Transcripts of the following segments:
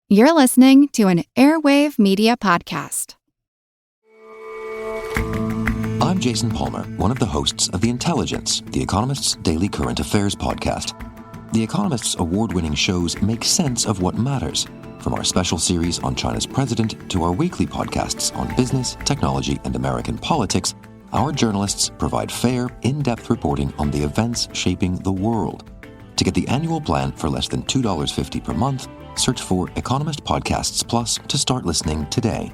You're listening to an Airwave Media Podcast. I'm Jason Palmer, one of the hosts of The Intelligence, The Economist's daily current affairs podcast. The Economist's award-winning shows make sense of what matters, from our special series on China's president to our weekly podcasts on business, technology, and American politics. Our journalists provide fair, in-depth reporting on the events shaping the world. To get the annual plan for less than $2.50 per month, search for Economist Podcasts Plus to start listening today.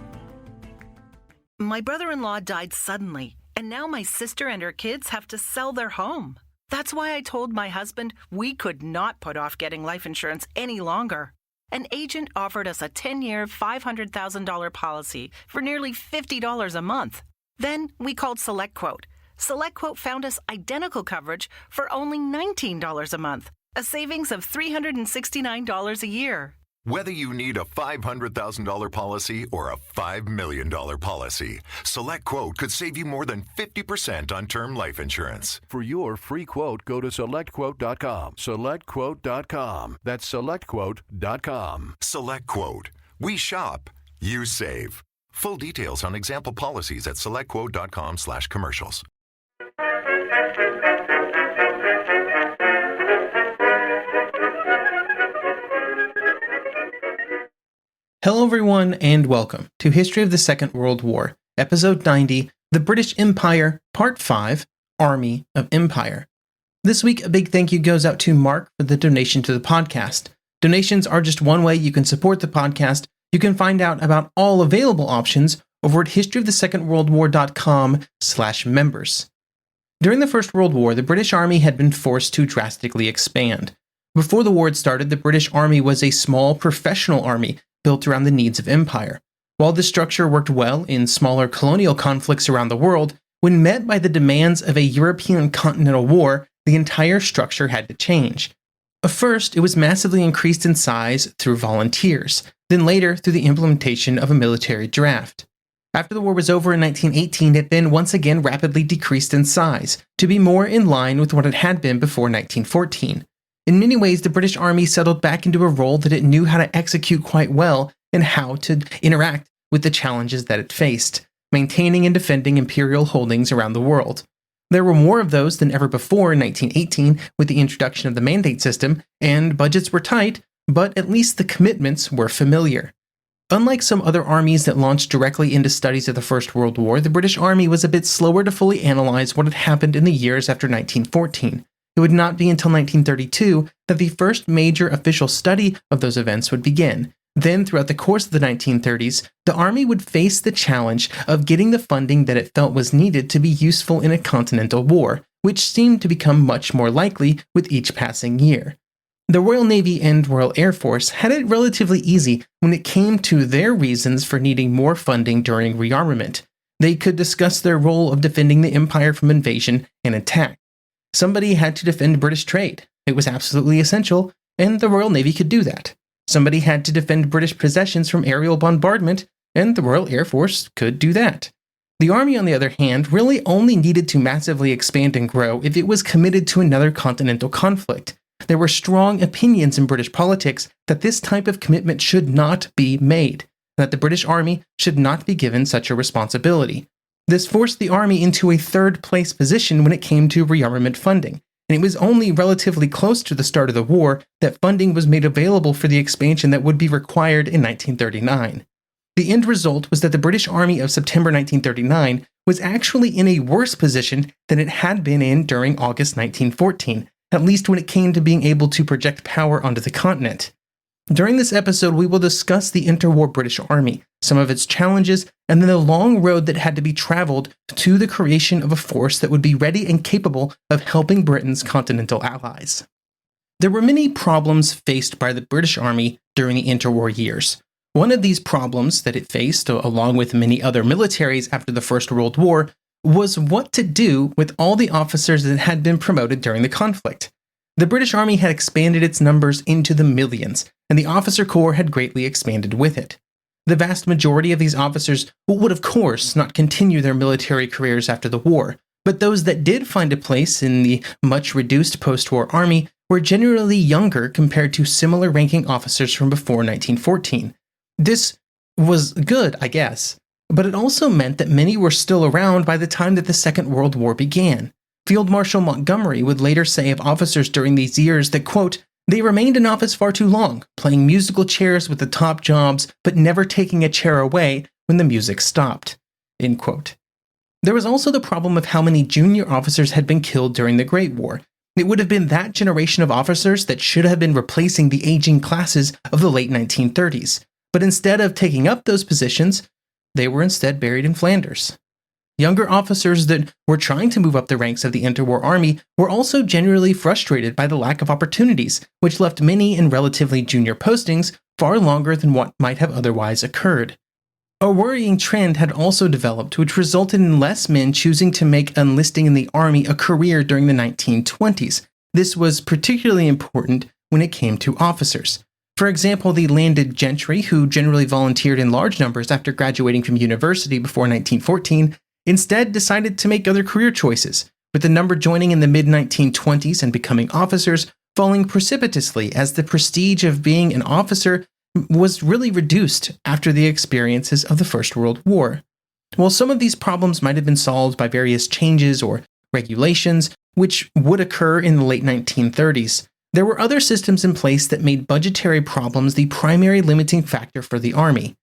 My brother-in-law died suddenly, and now my sister and her kids have to sell their home. That's why I told my husband we could not put off getting life insurance any longer. An agent offered us a 10-year, $500,000 policy for nearly $50 a month. Then we called SelectQuote. SelectQuote found us identical coverage for only $19 a month, a savings of $369 a year. Whether you need a $500,000 policy or a $5 million policy, SelectQuote could save you more than 50% on term life insurance. For your free quote, go to SelectQuote.com. SelectQuote.com. That's SelectQuote.com. SelectQuote. We shop. You save. Full details on example policies at SelectQuote.com/commercials. Hello everyone and welcome to History of the Second World War, Episode 90, The British Empire, Part 5, Army of Empire. This week, a big thank you goes out to Mark for the donation to the podcast. Donations are just one way you can support the podcast. You can find out about all available options over at historyofthesecondworldwar.com/members. During the First World War, the British Army had been forced to drastically expand. Before the war had started, the British Army was a small professional army built around the needs of empire. While this structure worked well in smaller colonial conflicts around the world, when met by the demands of a European continental war, the entire structure had to change. First, it was massively increased in size through volunteers, then later through the implementation of a military draft. After the war was over in 1918, it then once again rapidly decreased in size, to be more in line with what it had been before 1914. In many ways, the British Army settled back into a role that it knew how to execute quite well and how to interact with the challenges that it faced, maintaining and defending imperial holdings around the world. There were more of those than ever before in 1918 with the introduction of the mandate system, and budgets were tight, but at least the commitments were familiar. Unlike some other armies that launched directly into studies of the First World War, the British Army was a bit slower to fully analyze what had happened in the years after 1914. It would not be until 1932 that the first major official study of those events would begin. Then, throughout the course of the 1930s, the Army would face the challenge of getting the funding that it felt was needed to be useful in a continental war, which seemed to become much more likely with each passing year. The Royal Navy and Royal Air Force had it relatively easy when it came to their reasons for needing more funding during rearmament. They could discuss their role of defending the empire from invasion and attack. Somebody had to defend British trade. It was absolutely essential, and the Royal Navy could do that. Somebody had to defend British possessions from aerial bombardment, and the Royal Air Force could do that. The Army, on the other hand, really only needed to massively expand and grow if it was committed to another continental conflict. There were strong opinions in British politics that this type of commitment should not be made, and that the British Army should not be given such a responsibility. This forced the Army into a third-place position when it came to rearmament funding, and it was only relatively close to the start of the war that funding was made available for the expansion that would be required in 1939. The end result was that the British Army of September 1939 was actually in a worse position than it had been in during August 1914, at least when it came to being able to project power onto the continent. During this episode, we will discuss the interwar British Army, some of its challenges, and then the long road that had to be traveled to the creation of a force that would be ready and capable of helping Britain's continental allies. There were many problems faced by the British Army during the interwar years. One of these problems that it faced, along with many other militaries after the First World War, was what to do with all the officers that had been promoted during the conflict. The British Army had expanded its numbers into the millions, and the officer corps had greatly expanded with it. The vast majority of these officers would, of course, not continue their military careers after the war, but those that did find a place in the much reduced post-war army were generally younger compared to similar ranking officers from before 1914. This was good, I guess, but it also meant that many were still around by the time that the Second World War began. Field Marshal Montgomery would later say of officers during these years that, quote, "They remained in office far too long, playing musical chairs with the top jobs, but never taking a chair away when the music stopped." End quote. There was also the problem of how many junior officers had been killed during the Great War. It would have been that generation of officers that should have been replacing the aging classes of the late 1930s. But instead of taking up those positions, they were instead buried in Flanders. Younger officers that were trying to move up the ranks of the interwar army were also generally frustrated by the lack of opportunities, which left many in relatively junior postings far longer than what might have otherwise occurred. A worrying trend had also developed, which resulted in less men choosing to make enlisting in the army a career during the 1920s. This was particularly important when it came to officers. For example, the landed gentry, who generally volunteered in large numbers after graduating from university before 1914, instead decided to make other career choices, with the number joining in the mid-1920s and becoming officers falling precipitously as the prestige of being an officer was really reduced after the experiences of the First World War. While some of these problems might have been solved by various changes or regulations, which would occur in the late 1930s, there were other systems in place that made budgetary problems the primary limiting factor for the Army.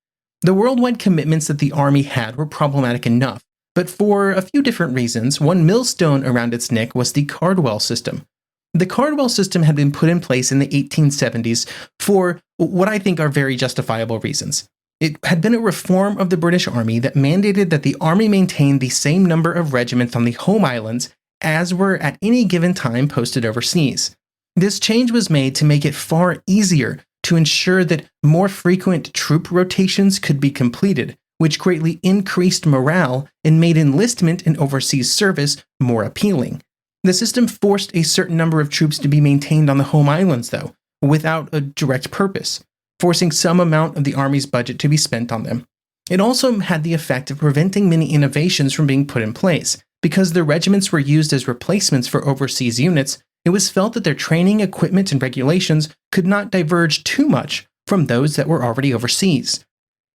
The worldwide commitments that the Army had were problematic enough, but for a few different reasons. One millstone around its neck was the Cardwell system. The Cardwell system had been put in place in the 1870s for what I think are very justifiable reasons. It had been a reform of the British Army that mandated that the Army maintain the same number of regiments on the home islands as were at any given time posted overseas. This change was made to make it far easier to ensure that more frequent troop rotations could be completed, which greatly increased morale and made enlistment in overseas service more appealing. The system forced a certain number of troops to be maintained on the home islands, though, without a direct purpose, forcing some amount of the Army's budget to be spent on them. It also had the effect of preventing many innovations from being put in place. Because the regiments were used as replacements for overseas units, it was felt that their training, equipment, and regulations could not diverge too much from those that were already overseas.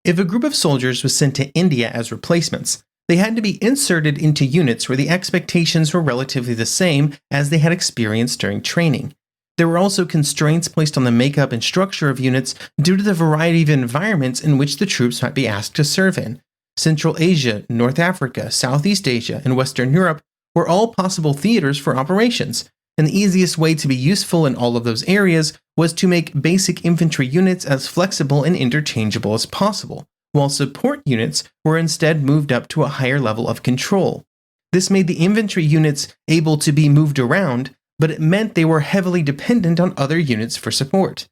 If a group of soldiers was sent to India as replacements, they had to be inserted into units where the expectations were relatively the same as they had experienced during training. There were also constraints placed on the makeup and structure of units due to the variety of environments in which the troops might be asked to serve in. Central Asia, North Africa, Southeast Asia, and Western Europe were all possible theaters for operations, and the easiest way to be useful in all of those areas was to make basic infantry units as flexible and interchangeable as possible, while support units were instead moved up to a higher level of control. This made the infantry units able to be moved around, but it meant they were heavily dependent on other units for support.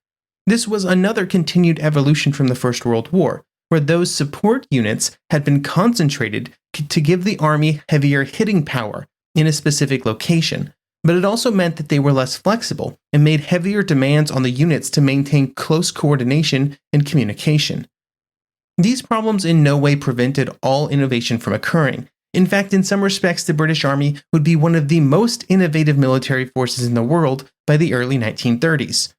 This was another continued evolution from the First World War, where those support units had been concentrated to give the Army heavier hitting power in a specific location, but it also meant that they were less flexible and made heavier demands on the units to maintain close coordination and communication. These problems in no way prevented all innovation from occurring. In fact, in some respects, the British Army would be one of the most innovative military forces in the world by the early 1930s.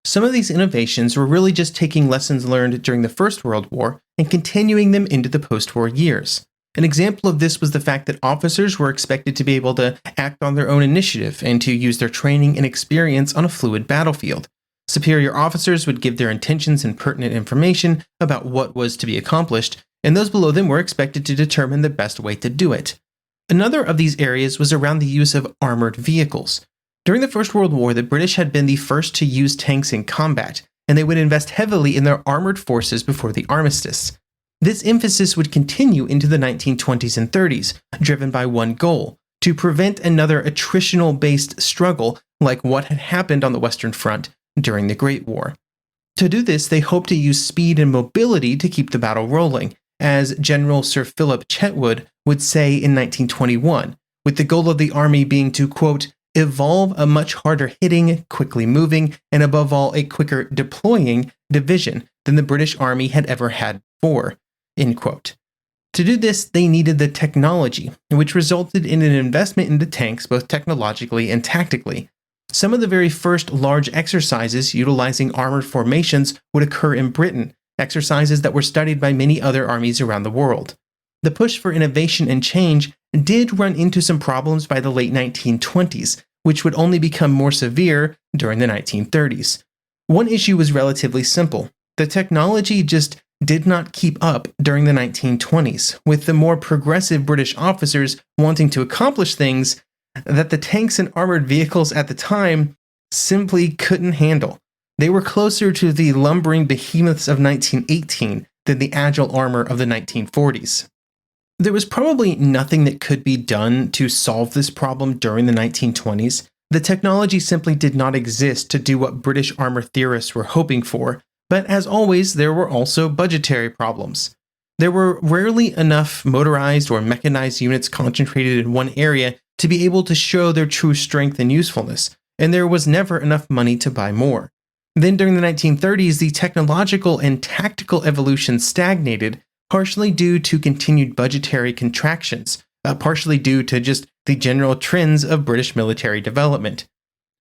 Some of these innovations were really just taking lessons learned during the First World War and continuing them into the post-war years. An example of this was the fact that officers were expected to be able to act on their own initiative and to use their training and experience on a fluid battlefield. Superior officers would give their intentions and pertinent information about what was to be accomplished, and those below them were expected to determine the best way to do it. Another of these areas was around the use of armored vehicles. During the First World War, the British had been the first to use tanks in combat, and they would invest heavily in their armored forces before the armistice. This emphasis would continue into the 1920s and 30s, driven by one goal: to prevent another attritional-based struggle like what had happened on the Western Front during the Great War. To do this, they hoped to use speed and mobility to keep the battle rolling, as General Sir Philip Chetwood would say in 1921, with the goal of the Army being to, quote, evolve a much harder hitting, quickly moving, and above all a quicker deploying division than the British Army had ever had before, end quote. To do this, they needed the technology, which resulted in an investment into tanks both technologically and tactically. Some of the very first large exercises utilizing armored formations would occur in Britain, exercises that were studied by many other armies around the world. The push for innovation and change did run into some problems by the late 1920s, which would only become more severe during the 1930s. One issue was relatively simple. The technology just did not keep up during the 1920s, with the more progressive British officers wanting to accomplish things that the tanks and armored vehicles at the time simply couldn't handle. They were closer to the lumbering behemoths of 1918 than the agile armor of the 1940s. There was probably nothing that could be done to solve this problem during the 1920s. The technology simply did not exist to do what British armor theorists were hoping for, but as always, there were also budgetary problems. There were rarely enough motorized or mechanized units concentrated in one area to be able to show their true strength and usefulness, and there was never enough money to buy more. Then during the 1930s, the technological and tactical evolution stagnated, partially due to continued budgetary contractions, partially due to just the general trends of British military development.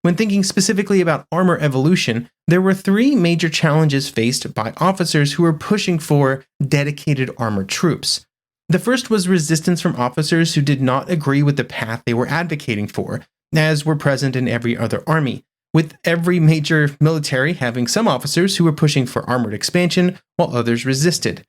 When thinking specifically about armor evolution, there were three major challenges faced by officers who were pushing for dedicated armored troops. The first was resistance from officers who did not agree with the path they were advocating for, as were present in every other army, with every major military having some officers who were pushing for armored expansion while others resisted.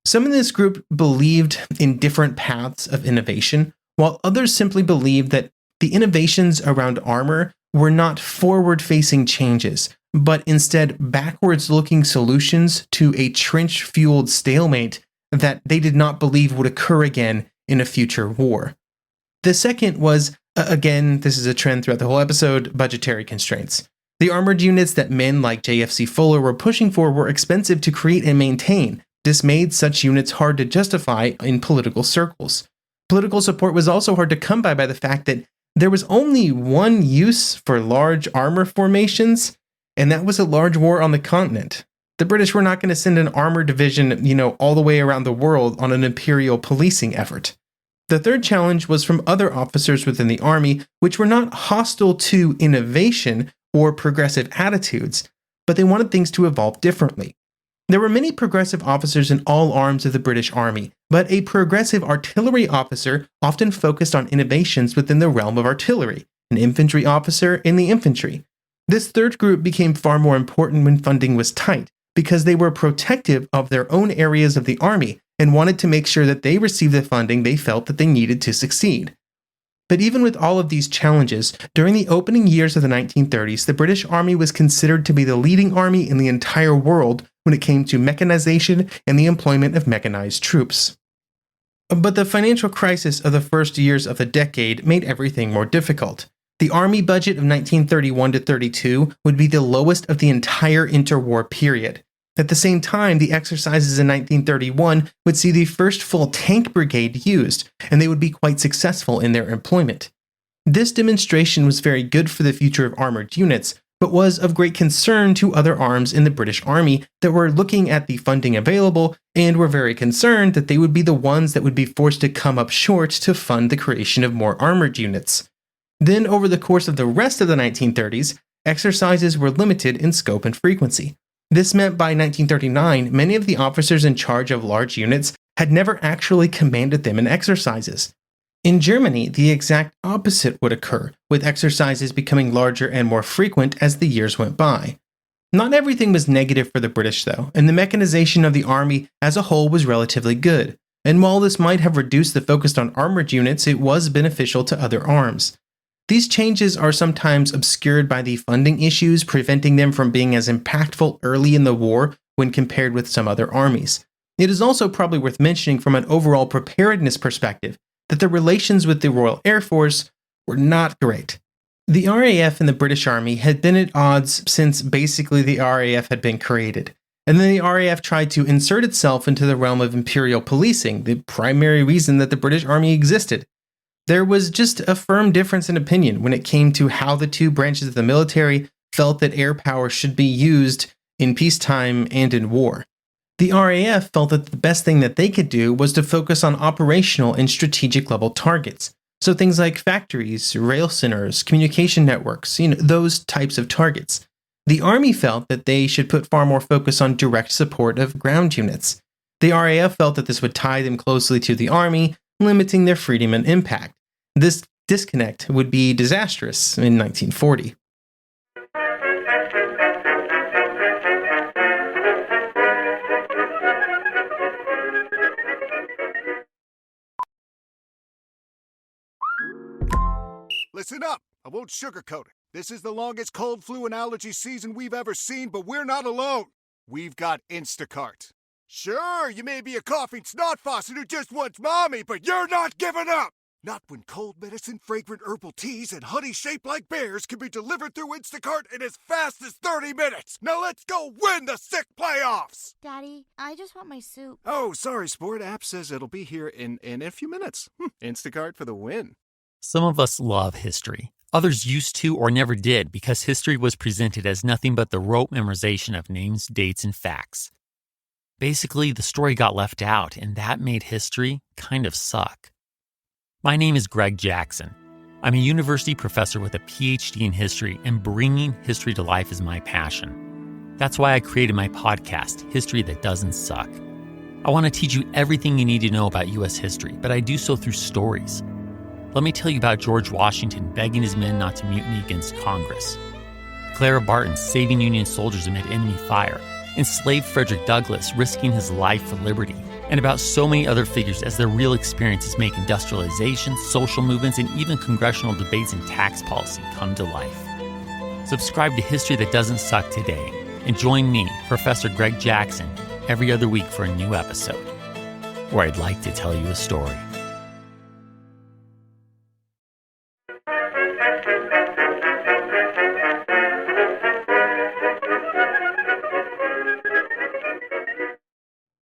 Some in this group believed in different paths of innovation, while others simply believed that the innovations around armor were not forward-facing changes, but instead backwards-looking solutions to a trench-fueled stalemate that they did not believe would occur again in a future war. The second was, again, this is a trend throughout the whole episode, budgetary constraints. The armored units that men like JFC Fuller were pushing for were expensive to create and maintain. This made such units hard to justify in political circles. Political support was also hard to come by the fact that there was only one use for large armor formations, and that was a large war on the continent. The British were not going to send an armored division, all the way around the world on an imperial policing effort. The third challenge was from other officers within the army, which were not hostile to innovation or progressive attitudes, but they wanted things to evolve differently. There were many progressive officers in all arms of the British Army, but a progressive artillery officer often focused on innovations within the realm of artillery, an infantry officer in the infantry. This third group became far more important when funding was tight, because they were protective of their own areas of the army and wanted to make sure that they received the funding they felt that they needed to succeed. But even with all of these challenges, during the opening years of the 1930s, the British Army was considered to be the leading army in the entire world when it came to mechanization and the employment of mechanized troops. But the financial crisis of the first years of the decade made everything more difficult. The army budget of 1931 to 32 would be the lowest of the entire interwar period. At the same time, the exercises in 1931 would see the first full tank brigade used, and they would be quite successful in their employment. This demonstration was very good for the future of armored units, but was of great concern to other arms in the British Army that were looking at the funding available and were very concerned that they would be the ones that would be forced to come up short to fund the creation of more armored units. Then, over the course of the rest of the 1930s, exercises were limited in scope and frequency. This meant by 1939, many of the officers in charge of large units had never actually commanded them in exercises. In Germany, the exact opposite would occur, with exercises becoming larger and more frequent as the years went by. Not everything was negative for the British, though, and the mechanization of the army as a whole was relatively good. And while this might have reduced the focus on armored units, it was beneficial to other arms. These changes are sometimes obscured by the funding issues, preventing them from being as impactful early in the war when compared with some other armies. It is also probably worth mentioning from an overall preparedness perspective that the relations with the Royal Air Force were not great. The RAF and the British Army had been at odds since basically the RAF had been created, and then the RAF tried to insert itself into the realm of imperial policing, the primary reason that the British Army existed. There was just a firm difference in opinion when it came to how the two branches of the military felt that air power should be used in peacetime and in war. The RAF felt that the best thing that they could do was to focus on operational and strategic level targets. So things like factories, rail centers, communication networks, those types of targets. The Army felt that they should put far more focus on direct support of ground units. The RAF felt that this would tie them closely to the Army, limiting their freedom and impact. This disconnect would be disastrous in 1940. Listen up. I won't sugarcoat it. This is the longest cold, flu, and allergy season we've ever seen, but we're not alone. We've got Instacart. Sure, you may be a coughing snot faucet who just wants mommy, but you're not giving up. Not when cold medicine, fragrant herbal teas, and honey shaped like bears can be delivered through Instacart in as fast as 30 minutes. Now let's go win the sick playoffs. Daddy, I just want my soup. Oh, sorry, Sport. App says it'll be here in a few minutes. Instacart for the win. Some of us love history. Others used to or never did because history was presented as nothing but the rote memorization of names, dates, and facts. Basically, the story got left out, and that made history kind of suck. My name is Greg Jackson. I'm a university professor with a PhD in history, and bringing history to life is my passion. That's why I created my podcast, History That Doesn't Suck. I want to teach you everything you need to know about U.S. history, but I do so through stories. Let me tell you about George Washington begging his men not to mutiny against Congress, Clara Barton saving Union soldiers amid enemy fire, enslaved Frederick Douglass risking his life for liberty, and about so many other figures as their real experiences make industrialization, social movements, and even congressional debates and tax policy come to life. Subscribe to History That Doesn't Suck today, and join me, Professor Greg Jackson, every other week for a new episode, where I'd like to tell you a story.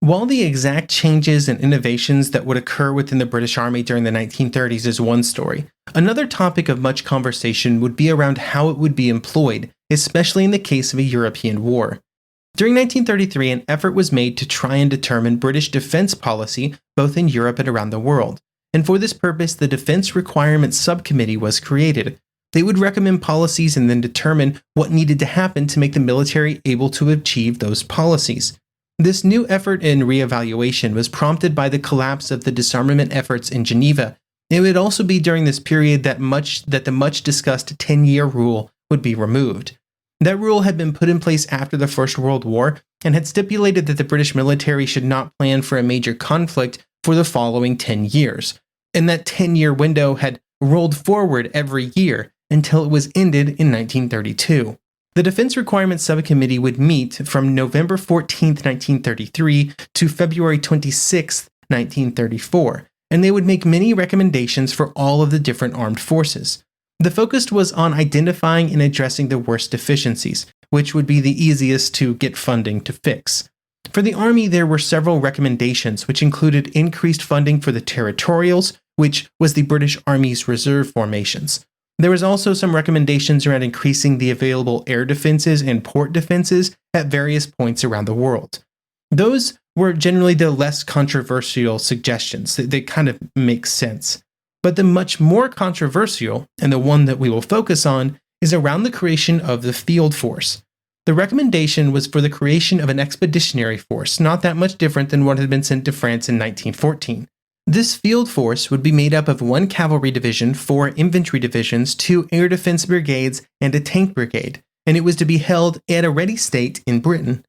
While the exact changes and innovations that would occur within the British Army during the 1930s is one story, another topic of much conversation would be around how it would be employed, especially in the case of a European war. During 1933, an effort was made to try and determine British defense policy both in Europe and around the world, and for this purpose, the Defense Requirements Subcommittee was created. They would recommend policies and then determine what needed to happen to make the military able to achieve those policies. This new effort in reevaluation was prompted by the collapse of the disarmament efforts in Geneva. It would also be during this period that the much discussed 10-year rule would be removed. That rule had been put in place after the First World War and had stipulated that the British military should not plan for a major conflict for the following 10 years. And that 10-year window had rolled forward every year until it was ended in 1932. The Defense Requirements Subcommittee would meet from November 14, 1933 to February 26, 1934, and they would make many recommendations for all of the different armed forces. The focus was on identifying and addressing the worst deficiencies, which would be the easiest to get funding to fix. For the Army, there were several recommendations, which included increased funding for the territorials, which was the British Army's reserve formations. There was also some recommendations around increasing the available air defenses and port defenses at various points around the world. Those were generally the less controversial suggestions. They kind of make sense. But the much more controversial, and the one that we will focus on, is around the creation of the field force. The recommendation was for the creation of an expeditionary force, not that much different than what had been sent to France in 1914. This field force would be made up of 1 cavalry division, 4 infantry divisions, 2 air defense brigades, and a tank brigade, and it was to be held at a ready state in Britain.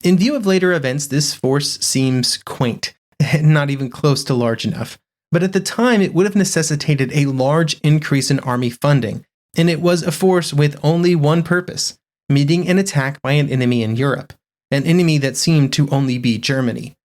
In view of later events, this force seems quaint, not even close to large enough. But at the time, it would have necessitated a large increase in army funding, and it was a force with only one purpose: meeting an attack by an enemy in Europe, an enemy that seemed to only be Germany.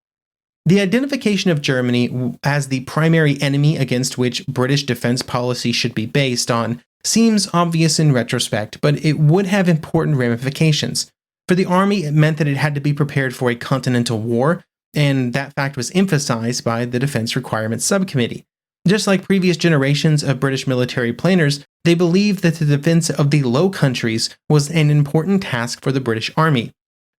The identification of Germany as the primary enemy against which British defense policy should be based on seems obvious in retrospect, but it would have important ramifications. For the Army, it meant that it had to be prepared for a continental war, and that fact was emphasized by the Defense Requirements Subcommittee. Just like previous generations of British military planners, they believed that the defense of the Low Countries was an important task for the British Army.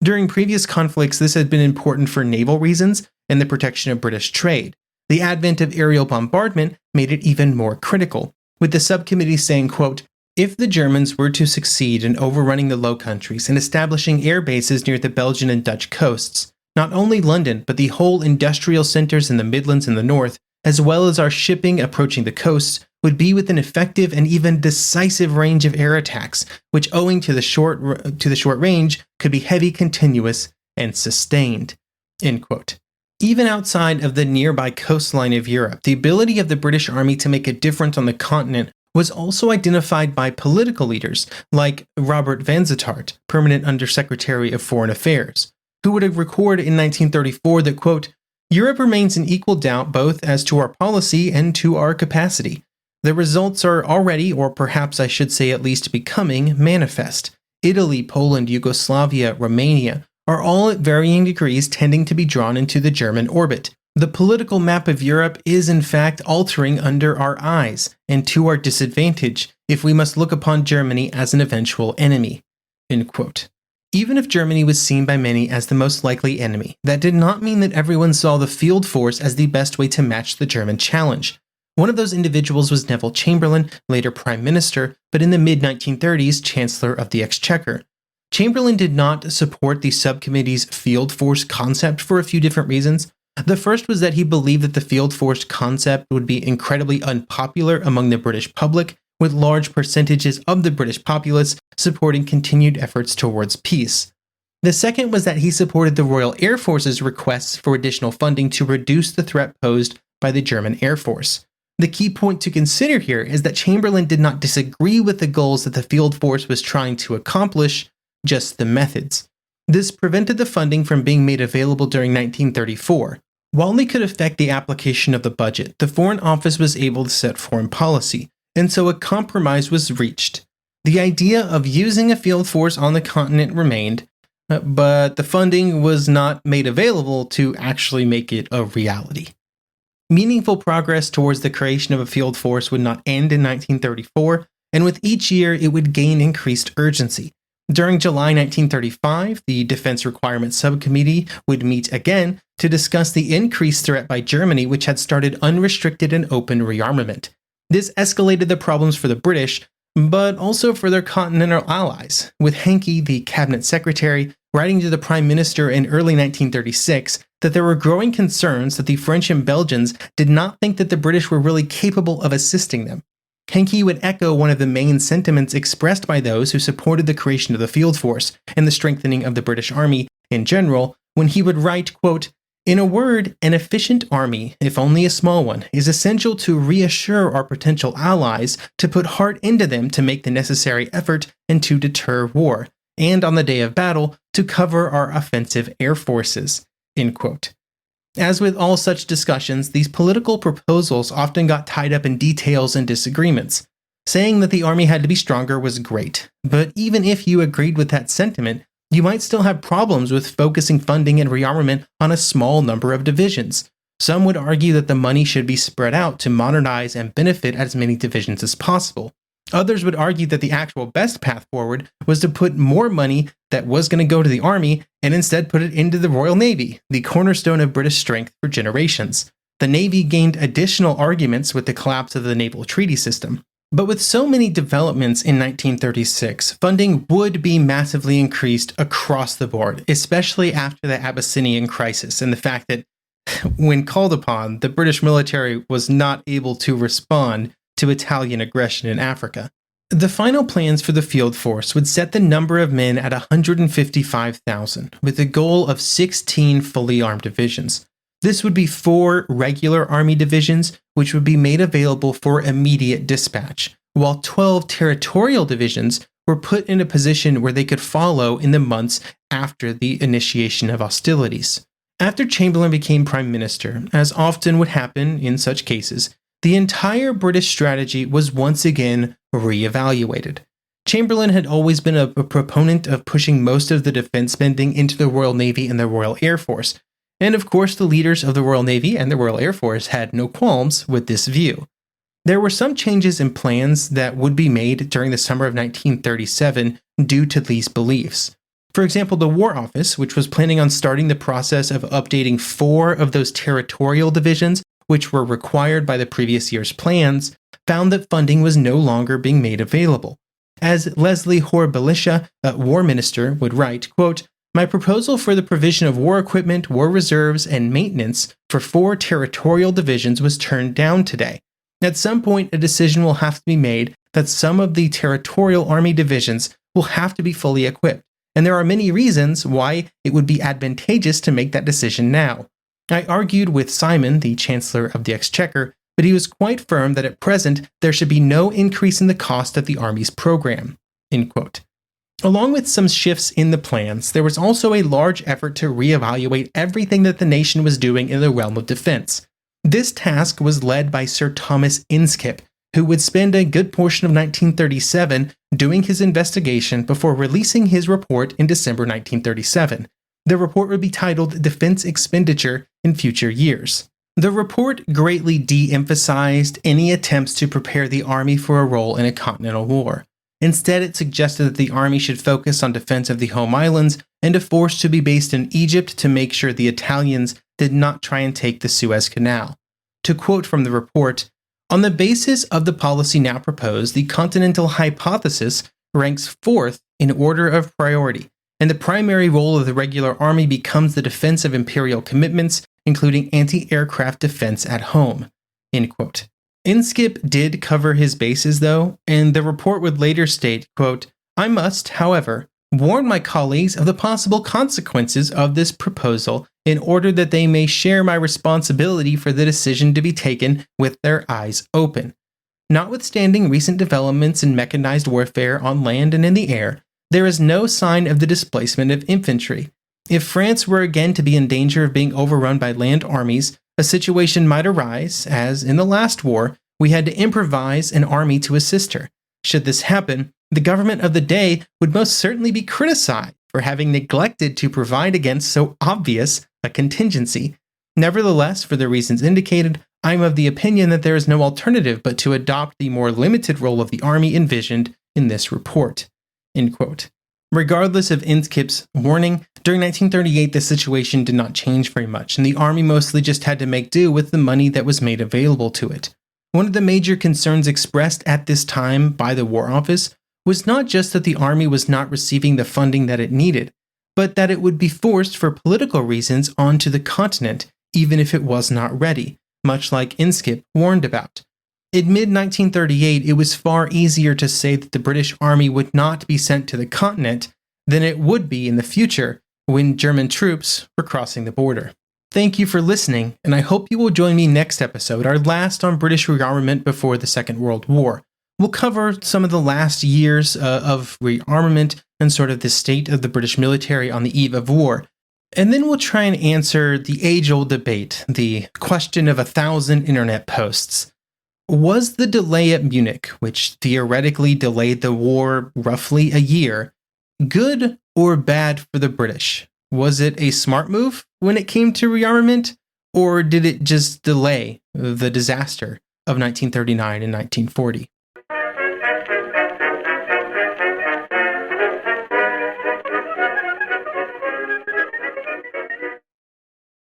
During previous conflicts, this had been important for naval reasons and the protection of British trade. the advent of aerial bombardment made it even more critical, with the subcommittee saying, quote, "If the Germans were to succeed in overrunning the Low Countries and establishing air bases near the Belgian and Dutch coasts, not only London, but the whole industrial centers in the Midlands and the North, as well as our shipping approaching the coasts, would be within effective and even decisive range of air attacks, which owing to the short range could be heavy, continuous, and sustained." End quote. Even outside of the nearby coastline of Europe, the ability of the British Army to make a difference on the continent was also identified by political leaders like Robert Vansittart, Permanent Undersecretary of Foreign Affairs, who would have recorded in 1934 that, quote, "Europe remains in equal doubt both as to our policy and to our capacity. The results are already, or perhaps I should say at least becoming, manifest. Italy, Poland, Yugoslavia, Romania are all at varying degrees tending to be drawn into the German orbit. The political map of Europe is in fact altering under our eyes, and to our disadvantage, if we must look upon Germany as an eventual enemy." End quote. Even if Germany was seen by many as the most likely enemy, that did not mean that everyone saw the field force as the best way to match the German challenge. One of those individuals was Neville Chamberlain, later Prime Minister, but in the mid-1930s, Chancellor of the Exchequer. Chamberlain did not support the subcommittee's field force concept for a few different reasons. The first was that he believed that the field force concept would be incredibly unpopular among the British public, with large percentages of the British populace supporting continued efforts towards peace. The second was that he supported the Royal Air Force's requests for additional funding to reduce the threat posed by the German Air Force. The key point to consider here is that Chamberlain did not disagree with the goals that the field force was trying to accomplish, just the methods. This prevented the funding from being made available during 1934. While they could affect the application of the budget, the Foreign Office was able to set foreign policy, and so a compromise was reached. The idea of using a field force on the continent remained, but the funding was not made available to actually make it a reality. Meaningful progress towards the creation of a field force would not end in 1934, and with each year it would gain increased urgency. During July 1935, the Defense Requirements Subcommittee would meet again to discuss the increased threat by Germany, which had started unrestricted and open rearmament. This escalated the problems for the British, but also for their continental allies, with Hankey, the cabinet secretary, writing to the Prime Minister in early 1936 that there were growing concerns that the French and Belgians did not think that the British were really capable of assisting them. Hankey would echo one of the main sentiments expressed by those who supported the creation of the field force and the strengthening of the British Army in general, when he would write, quote, "In a word, an efficient army, if only a small one, is essential to reassure our potential allies, to put heart into them to make the necessary effort and to deter war, and on the day of battle, to cover our offensive air forces." End quote. As with all such discussions, these political proposals often got tied up in details and disagreements. Saying that the army had to be stronger was great, but even if you agreed with that sentiment, you might still have problems with focusing funding and rearmament on a small number of divisions. Some would argue that the money should be spread out to modernize and benefit as many divisions as possible. Others would argue that the actual best path forward was to put more money that was going to go to the army and instead put it into the Royal Navy, the cornerstone of British strength for generations. The Navy gained additional arguments with the collapse of the naval treaty system. But with so many developments in 1936, funding would be massively increased across the board, especially after the Abyssinian crisis and the fact that, when called upon, the British military was not able to respond to Italian aggression in Africa. The final plans for the field force would set the number of men at 155,000, with a goal of 16 fully armed divisions. This would be 4 regular army divisions, which would be made available for immediate dispatch, while 12 territorial divisions were put in a position where they could follow in the months after the initiation of hostilities. After Chamberlain became Prime Minister, as often would happen in such cases, the entire British strategy was once again re-evaluated. Chamberlain had always been a proponent of pushing most of the defense spending into the Royal Navy and the Royal Air Force, and of course the leaders of the Royal Navy and the Royal Air Force had no qualms with this view. There were some changes in plans that would be made during the summer of 1937 due to these beliefs. For example, the War Office, which was planning on starting the process of updating 4 of those territorial divisions, which were required by the previous year's plans, found that funding was no longer being made available. As Leslie Hoare-Belisha, War Minister, would write, quote, "My proposal for the provision of war equipment, war reserves, and maintenance for 4 territorial divisions was turned down today. At some point, a decision will have to be made that some of the territorial army divisions will have to be fully equipped, and there are many reasons why it would be advantageous to make that decision now. I argued with Simon, the Chancellor of the Exchequer, but he was quite firm that at present there should be no increase in the cost of the Army's program." End quote. Along with some shifts in the plans, there was also a large effort to reevaluate everything that the nation was doing in the realm of defense. This task was led by Sir Thomas Inskip, who would spend a good portion of 1937 doing his investigation before releasing his report in December 1937. The report would be titled Defense Expenditure in Future Years. The report greatly de-emphasized any attempts to prepare the Army for a role in a continental war. Instead, it suggested that the Army should focus on defense of the home islands and a force to be based in Egypt to make sure the Italians did not try and take the Suez Canal. To quote from the report, "On the basis of the policy now proposed, the continental hypothesis ranks 4th in order of priority, and the primary role of the regular army becomes the defense of imperial commitments, including anti-aircraft defense at home." End quote. Inskip did cover his bases, though, and the report would later state, quote, "I must, however, warn my colleagues of the possible consequences of this proposal in order that they may share my responsibility for the decision to be taken with their eyes open. Notwithstanding recent developments in mechanized warfare on land and in the air, there is no sign of the displacement of infantry. If France were again to be in danger of being overrun by land armies, a situation might arise, as in the last war, we had to improvise an army to assist her. Should this happen, the government of the day would most certainly be criticized for having neglected to provide against so obvious a contingency. Nevertheless, for the reasons indicated, I am of the opinion that there is no alternative but to adopt the more limited role of the army envisioned in this report." End quote. Regardless of Inskip's warning, during 1938 the situation did not change very much, and the army mostly just had to make do with the money that was made available to it. One of the major concerns expressed at this time by the War Office was not just that the army was not receiving the funding that it needed, but that it would be forced for political reasons onto the continent, even if it was not ready, much like Inskip warned about. In mid-1938, it was far easier to say that the British Army would not be sent to the continent than it would be in the future when German troops were crossing the border. Thank you for listening, and I hope you will join me next episode, our last on British rearmament before the Second World War. We'll cover some of the last years of rearmament and sort of the state of the British military on the eve of war. And then we'll try and answer the age-old debate, the question of 1,000 internet posts. Was the delay at Munich, which theoretically delayed the war roughly a year, good or bad for the British? Was it a smart move when it came to rearmament, or did it just delay the disaster of 1939 and 1940?